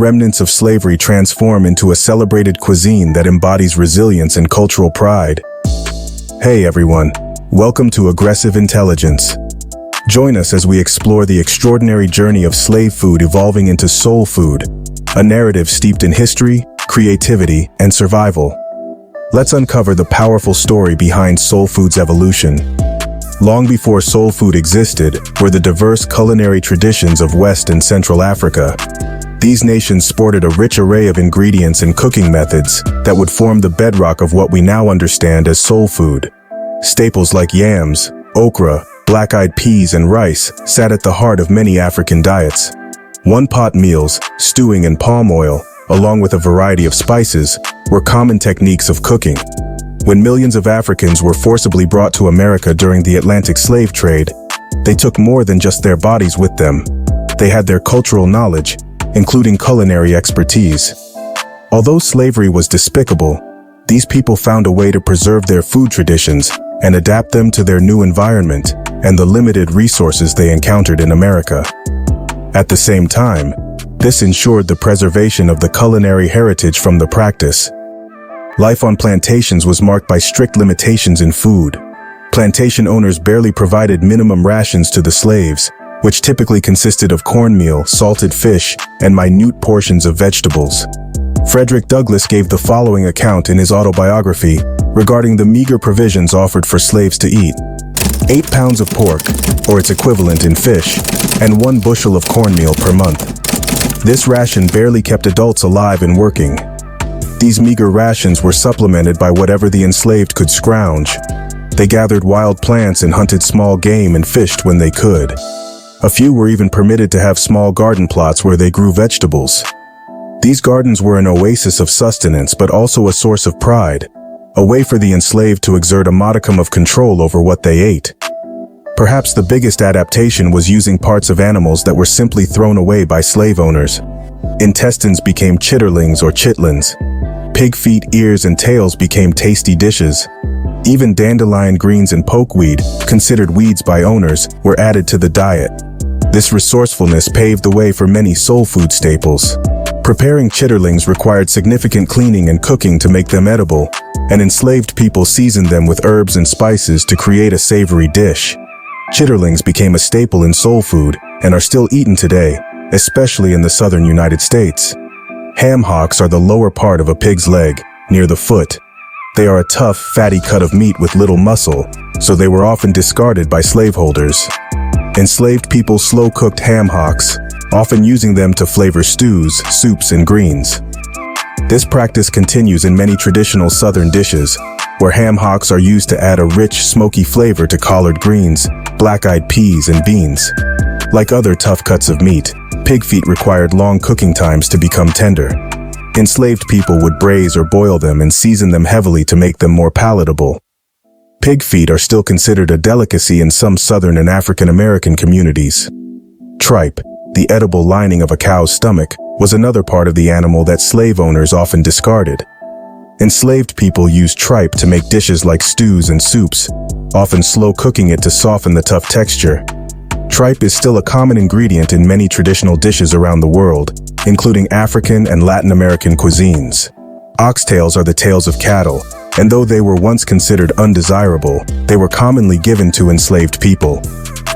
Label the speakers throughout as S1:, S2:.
S1: remnants of slavery transform into a celebrated cuisine that embodies resilience and cultural pride. Hey everyone, welcome to Aggressive Intelligence. Join us as we explore the extraordinary journey of slave food evolving into soul food, a narrative steeped in history, creativity, and survival. Let's uncover the powerful story behind soul food's evolution. Long before soul food existed were the diverse culinary traditions of West and Central Africa. These nations sported a rich array of ingredients and cooking methods that would form the bedrock of what we now understand as soul food. Staples like yams, okra, black-eyed peas, and rice sat at the heart of many African diets. One-pot meals, stewing in palm oil, along with a variety of spices, were common techniques of cooking. When millions of Africans were forcibly brought to America during the Atlantic slave trade, they took more than just their bodies with them. They had their cultural knowledge, including culinary expertise. Although slavery was despicable, these people found a way to preserve their food traditions and adapt them to their new environment and the limited resources they encountered in America. At the same time, this ensured the preservation of the culinary heritage from the practice. Life on plantations was marked by strict limitations in food. Plantation owners barely provided minimum rations to the slaves, which typically consisted of cornmeal, salted fish, and minute portions of vegetables. Frederick Douglass gave the following account in his autobiography regarding the meager provisions offered for slaves to eat: 8 pounds of pork, or its equivalent in fish, and 1 bushel of cornmeal per month. This ration barely kept adults alive and working. These meager rations were supplemented by whatever the enslaved could scrounge. They gathered wild plants and hunted small game and fished when they could. A few were even permitted to have small garden plots where they grew vegetables. These gardens were an oasis of sustenance but also a source of pride, a way for the enslaved to exert a modicum of control over what they ate. Perhaps the biggest adaptation was using parts of animals that were simply thrown away by slave owners. Intestines became chitterlings or chitlins. Pig feet, ears, and tails became tasty dishes. Even dandelion greens and pokeweed, considered weeds by owners, were added to the diet. This resourcefulness paved the way for many soul food staples. Preparing chitterlings required significant cleaning and cooking to make them edible, and enslaved people seasoned them with herbs and spices to create a savory dish. Chitterlings became a staple in soul food and are still eaten today, especially in the southern United States. Ham hocks are the lower part of a pig's leg, near the foot. They are a tough, fatty cut of meat with little muscle, so they were often discarded by slaveholders. Enslaved people slow-cooked ham hocks, often using them to flavor stews, soups, and greens. This practice continues in many traditional southern dishes, where ham hocks are used to add a rich, smoky flavor to collard greens, black-eyed peas, and beans. Like other tough cuts of meat, pig feet required long cooking times to become tender. Enslaved people would braise or boil them and season them heavily to make them more palatable. Pig feet are still considered a delicacy in some Southern and African American communities. Tripe, the edible lining of a cow's stomach, was another part of the animal that slave owners often discarded. Enslaved people used tripe to make dishes like stews and soups, often slow cooking it to soften the tough texture. Tripe is still a common ingredient in many traditional dishes around the world, including African and Latin American cuisines. Oxtails are the tails of cattle, and though they were once considered undesirable, they were commonly given to enslaved people.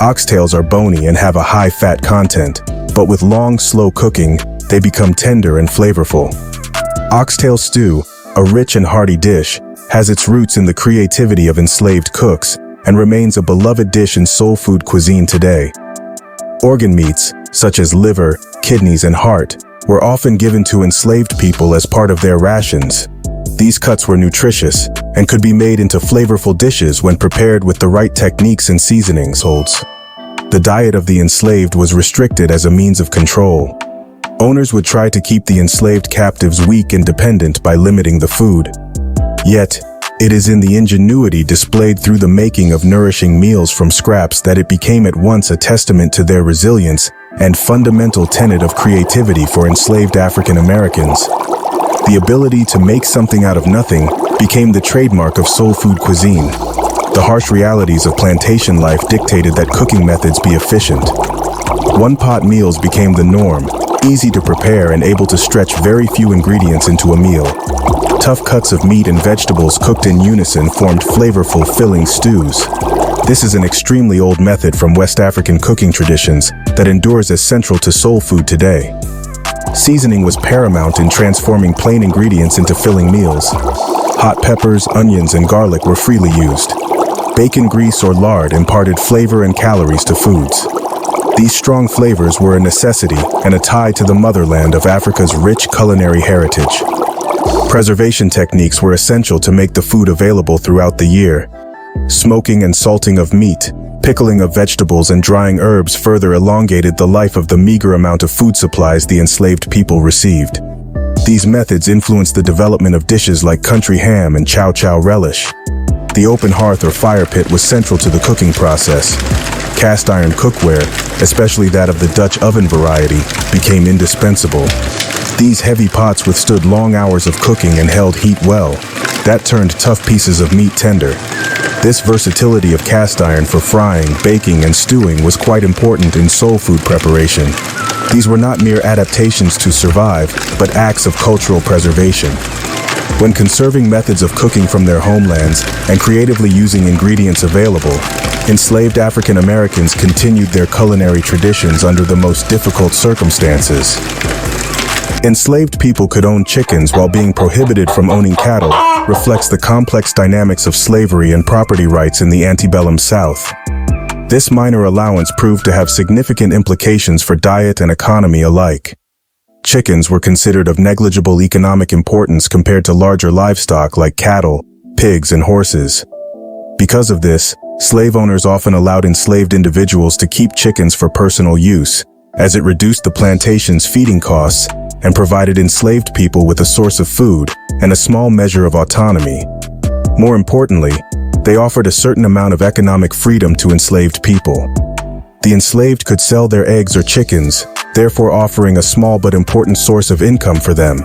S1: Oxtails are bony and have a high fat content, but with long, slow cooking, they become tender and flavorful. Oxtail stew, a rich and hearty dish, has its roots in the creativity of enslaved cooks and remains a beloved dish in soul food cuisine today. Organ meats, such as liver, kidneys, and heart, were often given to enslaved people as part of their rations. These cuts were nutritious and could be made into flavorful dishes when prepared with the right techniques and seasonings. The diet of the enslaved was restricted as a means of control. Owners would try to keep the enslaved captives weak and dependent by limiting the food. Yet, it is in the ingenuity displayed through the making of nourishing meals from scraps that it became at once a testament to their resilience and fundamental tenet of creativity for enslaved African Americans. The ability to make something out of nothing became the trademark of soul food cuisine. The harsh realities of plantation life dictated that cooking methods be efficient. One-pot meals became the norm, easy to prepare and able to stretch very few ingredients into a meal. Tough cuts of meat and vegetables cooked in unison formed flavorful, filling stews. This is an extremely old method from West African cooking traditions that endures as central to soul food today. Seasoning was paramount in transforming plain ingredients into filling meals. Hot peppers, onions, and garlic were freely used. Bacon grease or lard imparted flavor and calories to foods. These strong flavors were a necessity and a tie to the motherland of Africa's rich culinary heritage. Preservation techniques were essential to make the food available throughout the year. Smoking and salting of meat, pickling of vegetables, and drying herbs further elongated the life of the meager amount of food supplies the enslaved people received. These methods influenced the development of dishes like country ham and chow chow relish. The open hearth or fire pit was central to the cooking process. Cast iron cookware, especially that of the Dutch oven variety, became indispensable. These heavy pots withstood long hours of cooking and held heat well. That turned tough pieces of meat tender. This versatility of cast iron for frying, baking, and stewing was quite important in soul food preparation. These were not mere adaptations to survive, but acts of cultural preservation. When conserving methods of cooking from their homelands and creatively using ingredients available, enslaved African Americans continued their culinary traditions under the most difficult circumstances. Enslaved people could own chickens while being prohibited from owning cattle reflects the complex dynamics of slavery and property rights in the antebellum South. This minor allowance proved to have significant implications for diet and economy alike. Chickens were considered of negligible economic importance compared to larger livestock like cattle, pigs, and horses. Because of this, slave owners often allowed enslaved individuals to keep chickens for personal use, as it reduced the plantation's feeding costs and provided enslaved people with a source of food and a small measure of autonomy. More importantly, they offered a certain amount of economic freedom to enslaved people. The enslaved could sell their eggs or chickens, therefore offering a small but important source of income for them.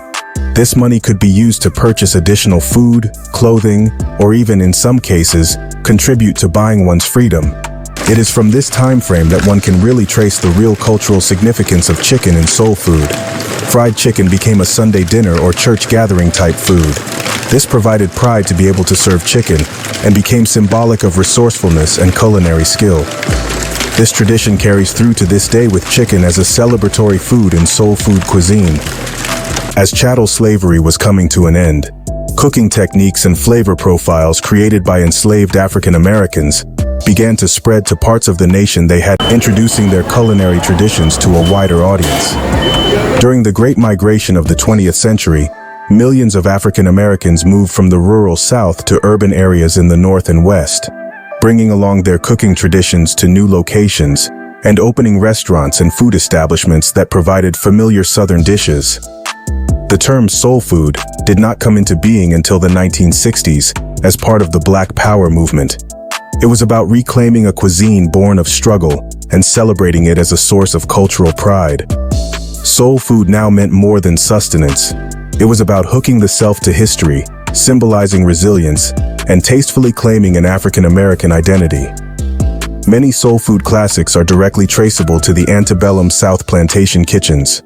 S1: This money could be used to purchase additional food, clothing, or even in some cases, contribute to buying one's freedom. It is from this time frame that one can really trace the real cultural significance of chicken in soul food. Fried chicken became a Sunday dinner or church gathering type food. This provided pride to be able to serve chicken and became symbolic of resourcefulness and culinary skill. This tradition carries through to this day with chicken as a celebratory food in soul food cuisine. As chattel slavery was coming to an end, cooking techniques and flavor profiles created by enslaved African Americans began to spread to parts of the nation they had, introducing their culinary traditions to a wider audience. During the Great Migration of the 20th century, millions of African Americans moved from the rural South to urban areas in the North and West, bringing along their cooking traditions to new locations and opening restaurants and food establishments that provided familiar Southern dishes. The term soul food did not come into being until the 1960s as part of the Black Power movement. It was about reclaiming a cuisine born of struggle and celebrating it as a source of cultural pride. Soul food now meant more than sustenance. It was about hooking the self to history, symbolizing resilience, and tastefully claiming an African American identity. Many soul food classics are directly traceable to the antebellum South plantation kitchens.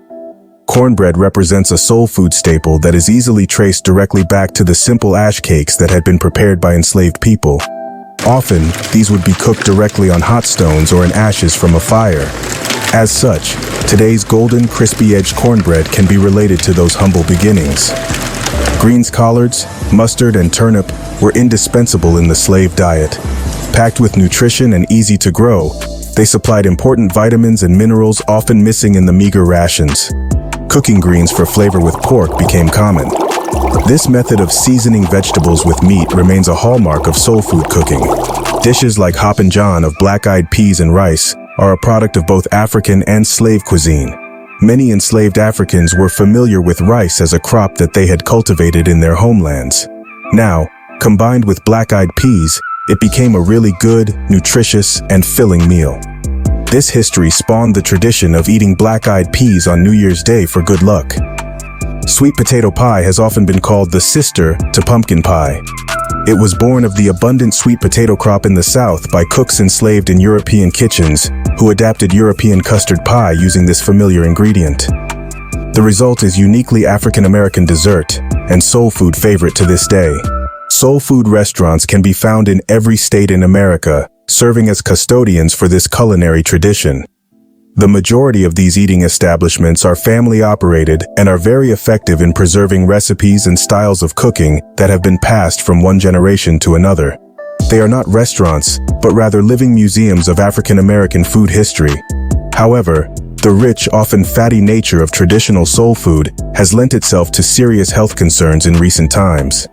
S1: Cornbread represents a soul food staple that is easily traced directly back to the simple ash cakes that had been prepared by enslaved people. Often, these would be cooked directly on hot stones or in ashes from a fire. As such, today's golden, crispy-edged cornbread can be related to those humble beginnings. Greens, collards, mustard, and turnip were indispensable in the slave diet. Packed with nutrition and easy to grow, they supplied important vitamins and minerals often missing in the meager rations. Cooking greens for flavor with pork became common. This method of seasoning vegetables with meat remains a hallmark of soul food cooking. Dishes like Hoppin' John of black-eyed peas and rice are a product of both African and slave cuisine. Many enslaved Africans were familiar with rice as a crop that they had cultivated in their homelands. Now, combined with black-eyed peas, it became a really good, nutritious, and filling meal. This history spawned the tradition of eating black-eyed peas on New Year's Day for good luck. Sweet potato pie has often been called the sister to pumpkin pie. It was born of the abundant sweet potato crop in the South by cooks enslaved in European kitchens, who adapted European custard pie using this familiar ingredient. The result is uniquely African American dessert and soul food favorite to this day. Soul food restaurants can be found in every state in America, serving as custodians for this culinary tradition. The majority of these eating establishments are family-operated and are very effective in preserving recipes and styles of cooking that have been passed from one generation to another. They are not restaurants, but rather living museums of African American food history. However, the rich, often fatty nature of traditional soul food has lent itself to serious health concerns in recent times.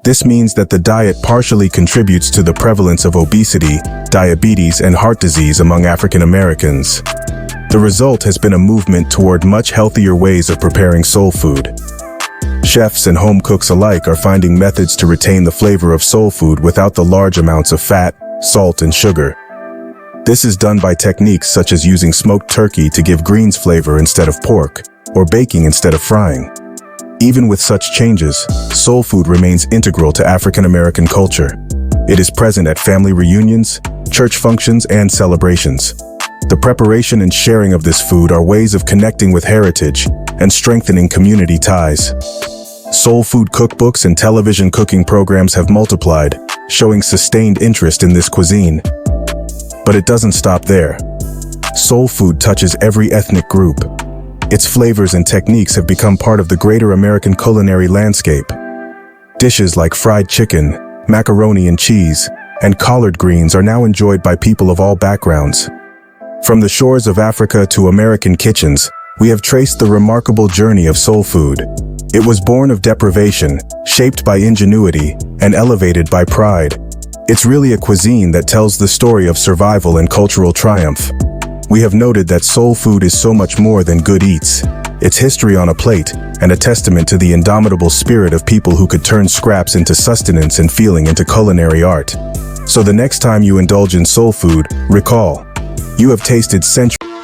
S1: This means that the diet partially contributes to the prevalence of obesity, diabetes, and heart disease among African Americans. The result has been a movement toward much healthier ways of preparing soul food. Chefs and home cooks alike are finding methods to retain the flavor of soul food without the large amounts of fat, salt, and sugar. This is done by techniques such as using smoked turkey to give greens flavor instead of pork, or baking instead of frying. Even with such changes, soul food remains integral to African American culture. It is present at family reunions, church functions, and celebrations. The preparation and sharing of this food are ways of connecting with heritage and strengthening community ties. Soul food cookbooks and television cooking programs have multiplied, showing sustained interest in this cuisine. But it doesn't stop there. Soul food touches every ethnic group. Its flavors and techniques have become part of the greater American culinary landscape. Dishes like fried chicken, macaroni and cheese, and collard greens are now enjoyed by people of all backgrounds. From the shores of Africa to American kitchens, we have traced the remarkable journey of soul food. It was born of deprivation, shaped by ingenuity, and elevated by pride. It's really a cuisine that tells the story of survival and cultural triumph. We have noted that soul food is so much more than good eats. It's history on a plate, and a testament to the indomitable spirit of people who could turn scraps into sustenance and feeling into culinary art. So the next time you indulge in soul food, recall, you have tasted centuries